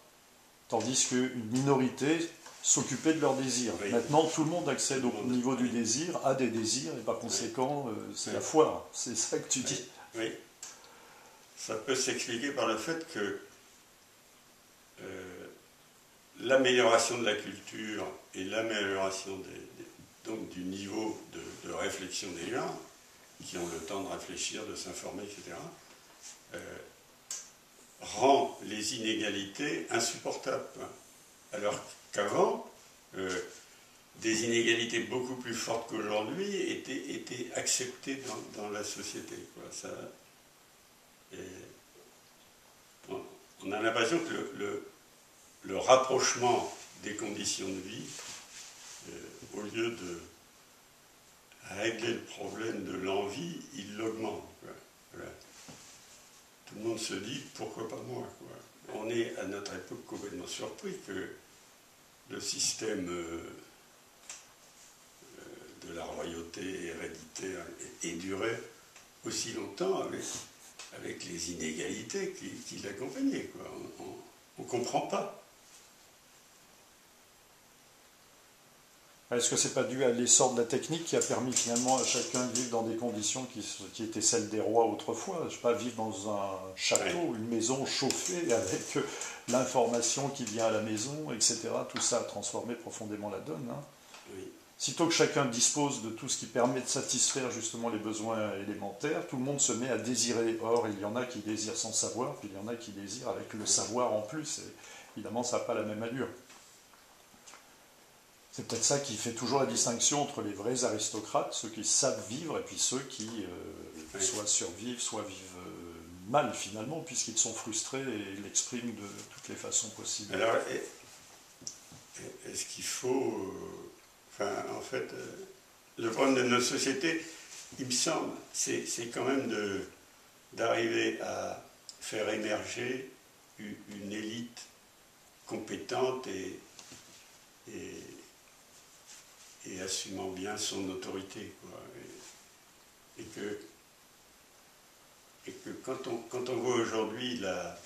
tandis qu'une minorité s'occupait de leurs désirs? Oui. Maintenant, tout le monde accède au niveau du désir, a des désirs, et par conséquent, c'est la foire. C'est ça que tu dis? Oui. Ça peut s'expliquer par le fait que l'amélioration de la culture et l'amélioration donc du niveau de réflexion des gens, qui ont le temps de réfléchir, de s'informer, etc., rend les inégalités insupportables. Alors qu'avant, des inégalités beaucoup plus fortes qu'aujourd'hui étaient acceptées dans la société, quoi. Ça, on a l'impression que le rapprochement des conditions de vie, au lieu de régler le problème de l'envie, il l'augmente. Voilà. Tout le monde se dit pourquoi pas moi, quoi. On est à notre époque complètement surpris que le système de la royauté héréditaire ait duré aussi longtemps avec les inégalités qui l'accompagnaient, quoi. On ne comprend pas. Est-ce que ce n'est pas dû à l'essor de la technique qui a permis finalement à chacun de vivre dans des conditions qui étaient celles des rois autrefois? Je ne sais pas, vivre dans un château, une maison chauffée avec l'information qui vient à la maison, etc. Tout ça a transformé profondément la donne, hein. Oui. Sitôt que chacun dispose de tout ce qui permet de satisfaire justement les besoins élémentaires, tout le monde se met à désirer. Or, il y en a qui désirent sans savoir, puis il y en a qui désirent avec le savoir en plus. Et évidemment, ça n'a pas la même allure. C'est peut-être ça qui fait toujours la distinction entre les vrais aristocrates, ceux qui savent vivre, et puis ceux qui soit survivent, soit vivent mal finalement, puisqu'ils sont frustrés et l'expriment de toutes les façons possibles. Alors, est-ce qu'il faut... en fait, le problème de nos sociétés, il me semble, c'est quand même d'arriver à faire émerger une élite compétente et assumant bien son autorité, quoi. Et que quand on voit aujourd'hui la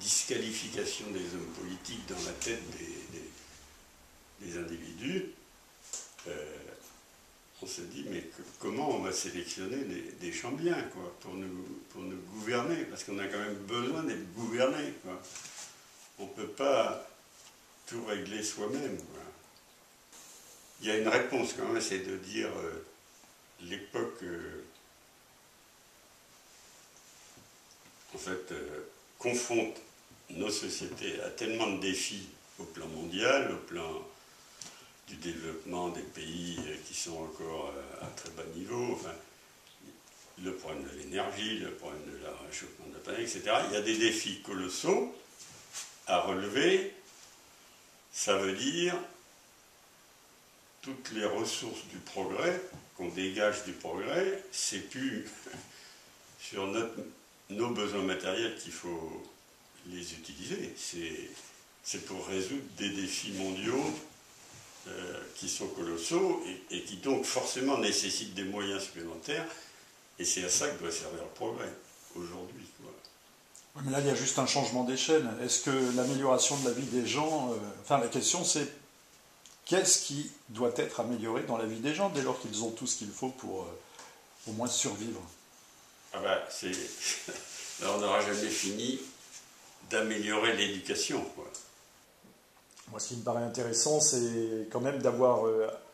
disqualification des hommes politiques dans la tête des individus, on se dit, mais comment on va sélectionner des gens bien, quoi, pour nous gouverner, parce qu'on a quand même besoin d'être gouverné, quoi. On ne peut pas tout régler soi-même, quoi. Il y a une réponse quand même, c'est de dire l'époque, confronte nos sociétés à tellement de défis au plan mondial, au plan du développement des pays qui sont encore à très bas niveau, le problème de l'énergie, le problème de la réchauffement de la planète, etc. Il y a des défis colossaux à relever. Ça veut dire toutes les ressources du progrès, qu'on dégage du progrès, c'est plus sur nos besoins matériels qu'il faut les utiliser. C'est pour résoudre des défis mondiaux qui sont colossaux et qui donc forcément nécessitent des moyens supplémentaires. Et c'est à ça que doit servir le progrès aujourd'hui, quoi. Oui, mais là, il y a juste un changement d'échelle. Est-ce que l'amélioration de la vie des gens... la question, c'est qu'est-ce qui doit être amélioré dans la vie des gens dès lors qu'ils ont tout ce qu'il faut pour au moins survivre? Alors, on n'aura jamais fini d'améliorer l'éducation, quoi. Moi, ce qui me paraît intéressant, c'est quand même d'avoir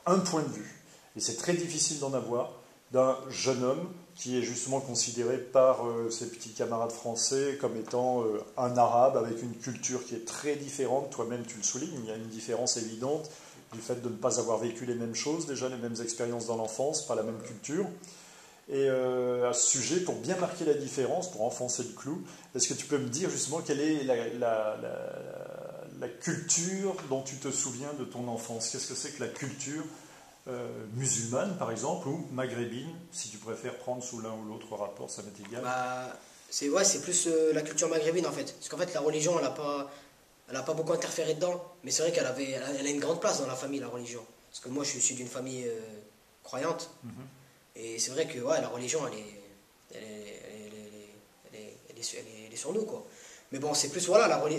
un point de vue, et c'est très difficile d'en avoir, d'un jeune homme qui est justement considéré par ses petits camarades français comme étant un arabe avec une culture qui est très différente. Toi-même, tu le soulignes, il y a une différence évidente du fait de ne pas avoir vécu les mêmes choses, déjà les mêmes expériences dans l'enfance, pas la même culture. Et à ce sujet, pour bien marquer la différence, pour enfoncer le clou, est-ce que tu peux me dire justement quelle est la culture dont tu te souviens de ton enfance? Qu'est-ce que c'est que la culture musulmane, par exemple, ou maghrébine, si tu préfères prendre sous l'un ou l'autre rapport, ça m'est égal. C'est plus la culture maghrébine, en fait. Parce qu'en fait, la religion, elle n'a pas beaucoup interféré dedans. Mais c'est vrai qu'elle a une grande place dans la famille, la religion. Parce que moi, je suis d'une famille croyante. Et c'est vrai que la religion, elle est sur nous, quoi. Mais bon, c'est plus,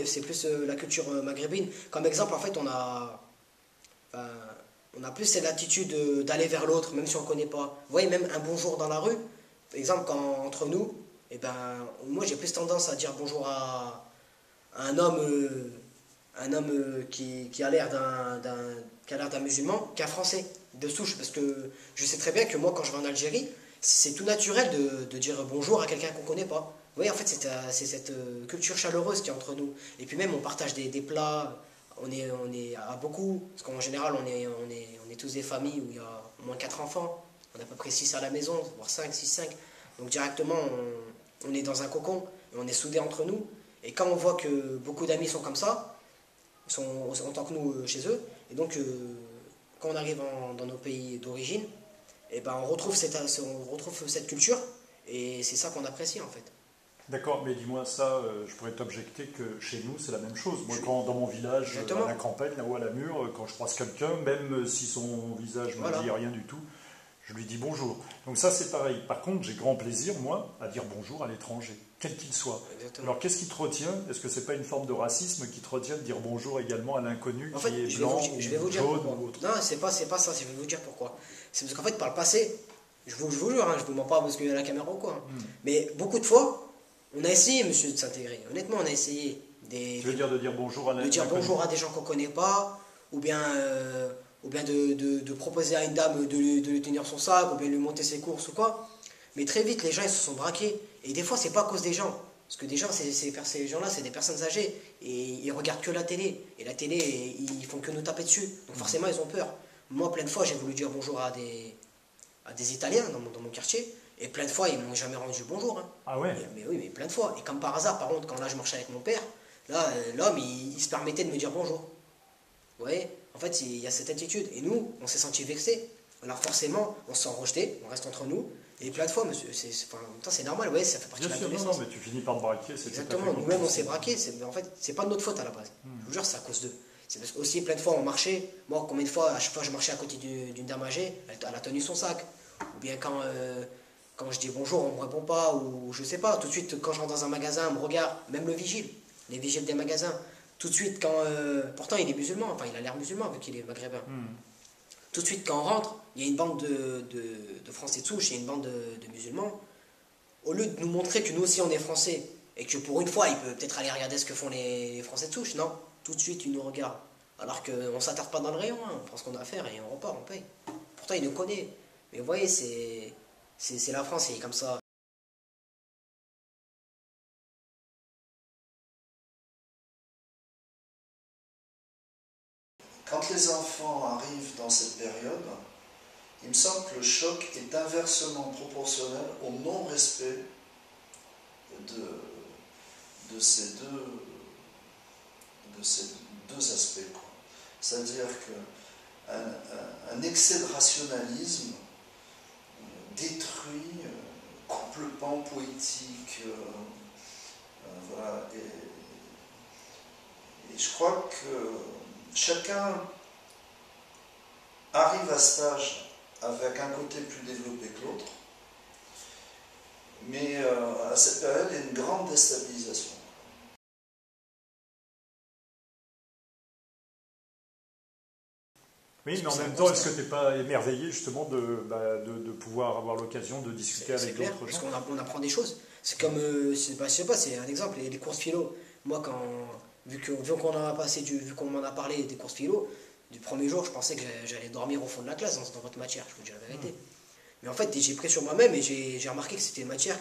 c'est plus la culture maghrébine. Comme exemple, en fait, on a plus cette attitude d'aller vers l'autre, même si on ne connaît pas. Vous voyez, même un bonjour dans la rue, par exemple, entre nous, moi j'ai plus tendance à dire bonjour à un homme qui a l'air d'un musulman qu'un Français de souche. Parce que je sais très bien que moi, quand je vais en Algérie, c'est tout naturel de dire bonjour à quelqu'un qu'on ne connaît pas. Vous voyez, en fait, c'est cette culture chaleureuse qui est entre nous. Et puis même, on partage des plats. On est à beaucoup, parce qu'en général, on est tous des familles où il y a au moins 4 enfants. On a à peu près 6 à la maison, voire 5, 6, 5. Donc directement, on est dans un cocon, et on est soudés entre nous. Et quand on voit que beaucoup d'amis sont comme ça, sont en tant que nous chez eux, et donc quand on arrive dans nos pays d'origine, on retrouve cette culture, et c'est ça qu'on apprécie en fait. D'accord, mais dis-moi ça, je pourrais t'objecter que chez nous c'est la même chose. Moi quand dans mon village, à la campagne, là-haut à la Mure, quand je croise quelqu'un, même si son visage ne me dit rien du tout, je lui dis bonjour. Donc ça c'est pareil. Par contre j'ai grand plaisir, moi, à dire bonjour à l'étranger, quel qu'il soit. Exactement. Alors qu'est-ce qui te retient? Est-ce que c'est pas une forme de racisme qui te retient de dire bonjour également à l'inconnu qui est blanc ou jaune ou autre? Non, c'est pas ça, je vais vous dire pourquoi. C'est parce qu'en fait par le passé, je vous jure, je vous mens pas parce qu'il y a la caméra ou quoi, mais beaucoup de fois, on a essayé, monsieur, de s'intégrer. Honnêtement, on a essayé. Tu veux dire de dire bonjour à l'inconnu? De dire bonjour à des gens qu'on ne connaît pas, ou bien de proposer à une dame de lui tenir son sac, ou bien de lui monter ses courses ou quoi. Mais très vite, les gens ils se sont braqués. Et des fois, c'est pas à cause des gens. Parce que déjà, ces gens-là, c'est des personnes âgées. Et ils regardent que la télé. Et la télé, ils font que nous taper dessus. Donc forcément, ils ont peur. Moi, plein de fois, j'ai voulu dire bonjour à des Italiens dans mon quartier. Et plein de fois, ils m'ont jamais rendu bonjour. Hein. Ah ouais? Mais oui, mais plein de fois. Et comme par hasard, par contre, quand là, je marchais avec mon père, là, l'homme, il se permettait de me dire bonjour. Vous voyez? En fait, il y a cette attitude. Et nous, on s'est sentis vexés. Alors forcément, on se sent rejeté, on reste entre nous. Et plein de fois, monsieur, c'est normal, ouais, ça fait partie de l'adolescence. Non, mais tu finis par te braquer, c'est exactement, nous-mêmes on s'est braqués, en fait, c'est pas de notre faute à la base. Je vous jure, c'est à cause d'eux. C'est parce qu'aussi, plein de fois, on marchait. Moi, combien de fois, à chaque fois, je marchais à côté d'une dame âgée, elle a tenu son sac. Ou bien quand je dis bonjour, on me répond pas, ou je sais pas, tout de suite, quand je rentre dans un magasin, on me regarde, même le vigile, les vigiles des magasins. Tout de suite, quand. Pourtant, il est musulman, enfin, il a l'air musulman, vu qu'il est maghrébin. Tout de suite, quand on rentre, il y a une bande de Français de souche, il y a une bande de musulmans. Au lieu de nous montrer que nous aussi on est Français, et que pour une fois, il peut peut-être aller regarder ce que font les Français de souche, non, tout de suite, ils nous regardent. Alors qu'on ne s'attarde pas dans le rayon, hein. On prend ce qu'on a à faire et on repart, on paye. Pourtant, il nous connaît. Mais vous voyez, c'est la France, il est comme ça. Quand les enfants arrivent dans cette période, il me semble que le choc est inversement proportionnel au non-respect de ces deux aspects. C'est-à-dire qu'un excès de rationalisme détruit, coupe le pan poétique. Voilà. Et je crois que chacun arrive à cet âge avec un côté plus développé que l'autre, mais à cette période, il y a une grande déstabilisation. Oui, mais en même temps, est-ce que tu n'es pas émerveillé justement de pouvoir avoir l'occasion de discuter avec d'autres gens? Parce qu'on apprend des choses. C'est comme, je sais pas, c'est un exemple, les courses philo. Moi, vu qu'on m'en a parlé des courses philo, du premier jour, je pensais que j'allais dormir au fond de la classe dans votre matière, je vous dis la vérité. Mais en fait, j'ai pris sur moi-même et j'ai remarqué que c'était une matière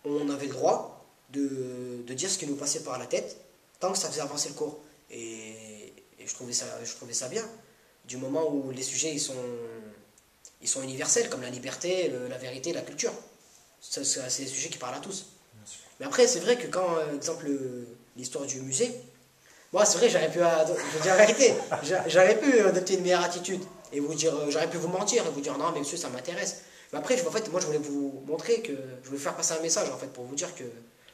on avait le droit de dire ce qui nous passait par la tête, tant que ça faisait avancer le cours. Et je trouvais ça bien. Du moment où les sujets ils sont universels, comme la liberté, la vérité, la culture. C'est des sujets qui parlent à tous. Mais après, c'est vrai que quand, exemple, l'histoire du musée, moi, c'est vrai, j'aurais pu, je vous dire la vérité, j'aurais pu adopter une meilleure attitude et vous dire, j'aurais pu vous mentir et vous dire non, mais monsieur, ça m'intéresse. Mais après, en fait, moi, je voulais vous montrer que, je voulais faire passer un message, en fait, pour vous dire que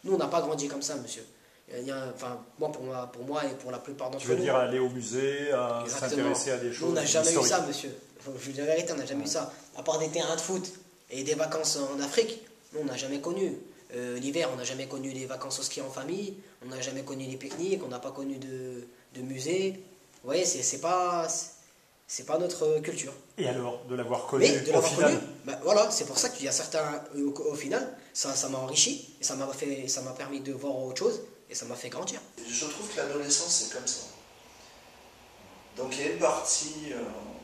nous, on n'a pas grandi comme ça, monsieur. Moi, pour moi et pour la plupart d'entre nous. Tu veux dire aller au musée, à s'intéresser à des choses. Nous, on n'a jamais eu ça, monsieur. Je vous dis la vérité, on n'a jamais eu ça. À part des terrains de foot et des vacances en Afrique, nous, on n'a jamais connu. L'hiver, on n'a jamais connu les vacances au ski en famille, on n'a jamais connu les pique-niques, on n'a pas connu de musée. Vous voyez, c'est pas notre culture. Et alors, de l'avoir connu au final voilà, c'est pour ça qu'il y a certains, au final, ça m'a enrichi, et ça m'a permis de voir autre chose. Et ça m'a fait grandir. Je trouve que l'adolescence, c'est comme ça. Donc il y a une partie,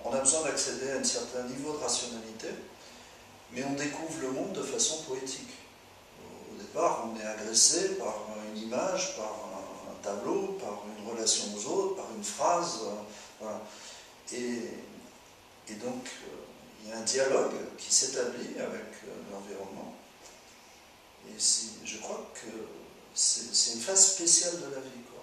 on a besoin d'accéder à un certain niveau de rationalité, mais on découvre le monde de façon poétique. Au départ, on est agressé par une image, par un tableau, par une relation aux autres, par une phrase. Voilà. Et donc, il y a un dialogue qui s'établit avec l'environnement. Et je crois que c'est une phase spéciale de la vie, quoi.